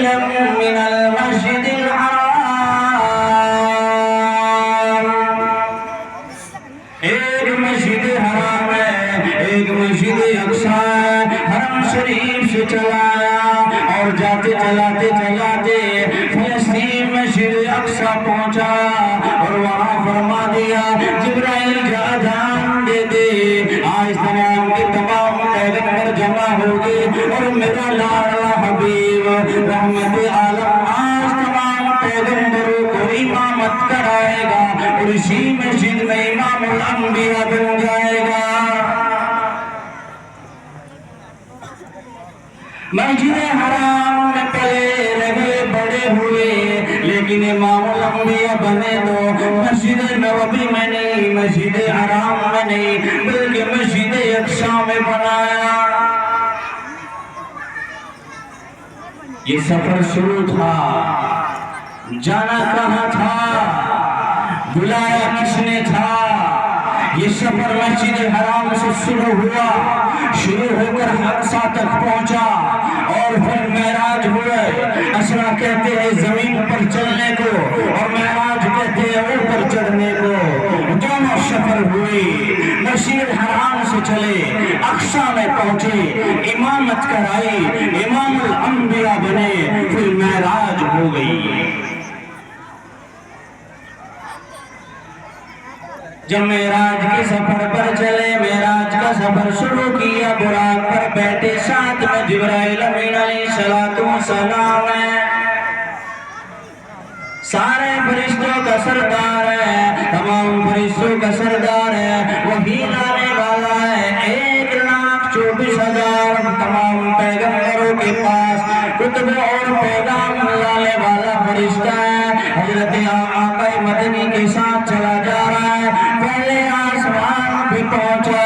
ليلا من المسجد الحرام ایک مسجد حرام ہے ایک مسجد اقصی حرم شریف سے چلایا اور جاتے چلاتے فلسطین مسجد اقصی پہنچا اور وہاں فرما دیا جبرائیل کا اذان دے دے آج تمام کے تمام پیغمبر جمع ہوگے اور میرا لاڈلا حبیب رحمت عالم آج تمام پیغمبروں کو امامت کرائے گا اور اسی مسجد میں امام الانبیاء بن جائے گا مسجد حرام میں پلے رہے بڑے ہوئے لیکن امام الانبیاء بنے تو مسجد نبوی میں نہیں مسجد حرام میں نہیں بلکہ مسجد اقصی میں بنایا یہ سفر شروع تھا جانا کہاں تھا بلایا کس نے تھا یہ سفر مسجد حرام سے شروع ہوا شروع ہو کر اقصی تک پہنچا اور پھر معراج ہوئے اسرا کہتے ہیں زمین پر چلنے کو اور معراج کہتے ہیں اوپر چڑھنے کو دونوں سفر ہوئے مسجد حرام سے چلے اقصی میں پہنچے امامت کرائی امام الانبیاء بنے پھر معراج ہو گئی جب معراج کے سفر پر چلے معراج کا سفر شروع کیا براق پر بیٹھے ساتھ میں جبرائیل امین علیہ السلام ہے سارے فرشتوں کا سردار ہے تمام فرشتوں کا سردار ہے وہی لانے والا ہے 1,24,000 تمام پیغمبروں کے پاس کتب اور پیغام لانے والا فرشتہ ہے حضرت آقا مدنی کے ساتھ چلا جا رہا ہے پہلے آسمان بھی پہنچا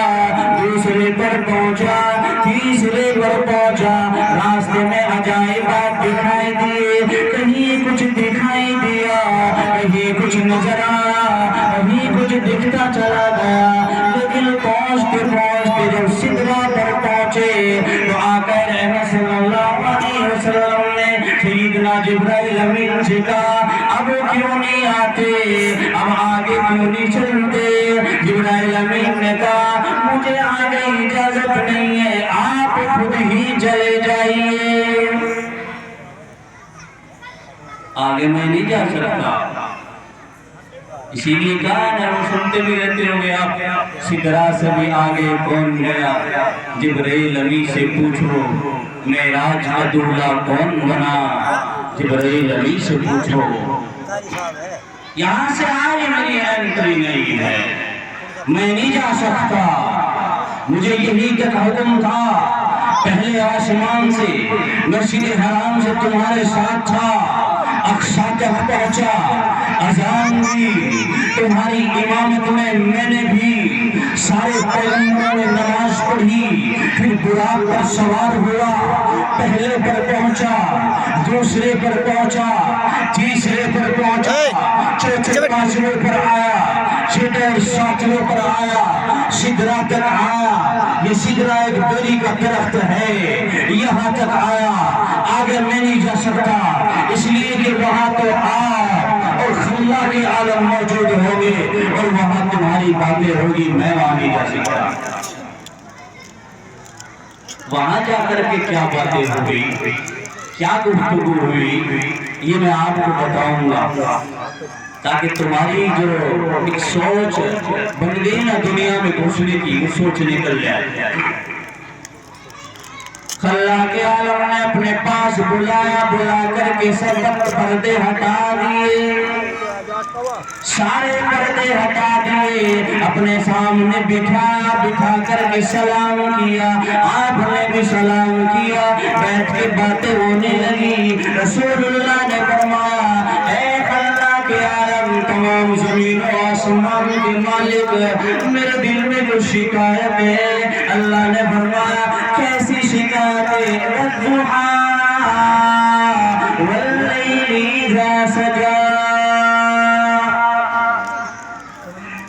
دوسرے پر پہنچا تیسرے پر پہنچا راستے میں عجائبات دکھائی دیے کہیں کچھ دکھائی دیا کہیں کچھ نظر آیا کہیں کچھ دکھتا چلا گیا لیکن پہنچتے جب سدرہ پر پہنچے تو آقا رحمت صلی اللہ علیہ وسلم نے سیدنا جبرائیل امین سے کہا اب کیوں نہیں آتے اب آگے کیوں نہیں چلتے جبرائیل امین نے کہا مجھے آگے اجازت نہیں ہے آپ خود ہی چلے جائیے آگے میں نہیں جا سکتا اسی لیے کہا نا وہ سنتے بھی رہتے ہوں گے آپ سدرہ سے بھی آگے کون گیا جبرائیل امین سے پوچھو معراج کا دولہا کون بنا جبرائیل امین سے پوچھو یہاں سے آگے میری انٹری نہیں ہے میں نہیں جا سکتا مجھے یہی تک حکم تھا پہلے آسمان سے مسجد حرام سے تمہارے ساتھ تھا اقصی تک پہنچا اذان بھی تمہاری امامت میں میں نے بھی سارے پیغمبروں نے نماز پڑھی پھر براق پر سوار ہوا پہلے پر پہنچا دوسرے پر پہنچا تیسرے پر پہنچا چوتھے پانچویں پر آیا چھٹے اور ساتویں پر آیا سدرہ تک آیا یہ سدرہ ایک بیری کا درخت ہے یہاں تک آیا آگے میں نہیں جا سکتا اس لیے کہ وہاں تو آگ اور خلا کے عالم موجود ہوگے اور وہاں تمہاری باتیں ہوگی میں وہاں نہیں جا سکتا وہاں جا کر کے کیا باتیں ہوگی کیا گفتگو ہوئی یہ میں آپ کو بتاؤں گا تاکہ تمہاری جو ایک سوچ بن گئی نا دنیا میں گھسنے کی وہ سوچ نکل جائے خلا کے عالم نے اپنے پاس بلا کر کے سبق پردے ہٹا دیے سارے پردے ہٹا دیے اپنے سامنے بٹھا کر کے سلام کیا آپ نے بھی سلام کیا بیٹھ کے باتیں ہونے لگی رسول اللہ نے فرمایا اے خلا کے عالم تمام زمین و آسمان کے مالک میرے دل میں جو شکایت ہے اللہ نے فرمایا کیسی شکایت ہے والضحیٰ واللیل اذا سجا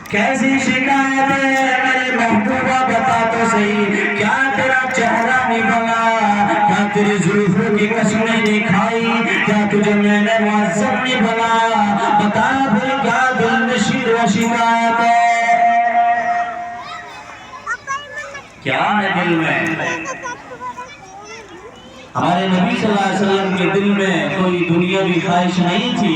کیسی شکایت ہے میرے محبوبہ بتا تو صحیح کیا تیرا چہرہ نہیں بنا کیا تیری زلفوں کی قسمیں نہیں کھائی تیرے معظم نے بنا، بتا پھر کیا دل میں شک و شکایت ہے، کیا ہے دل میں؟ ہمارے نبی صلی اللہ علیہ وسلم کے دل میں کوئی دنیاوی خواہش نہیں تھی۔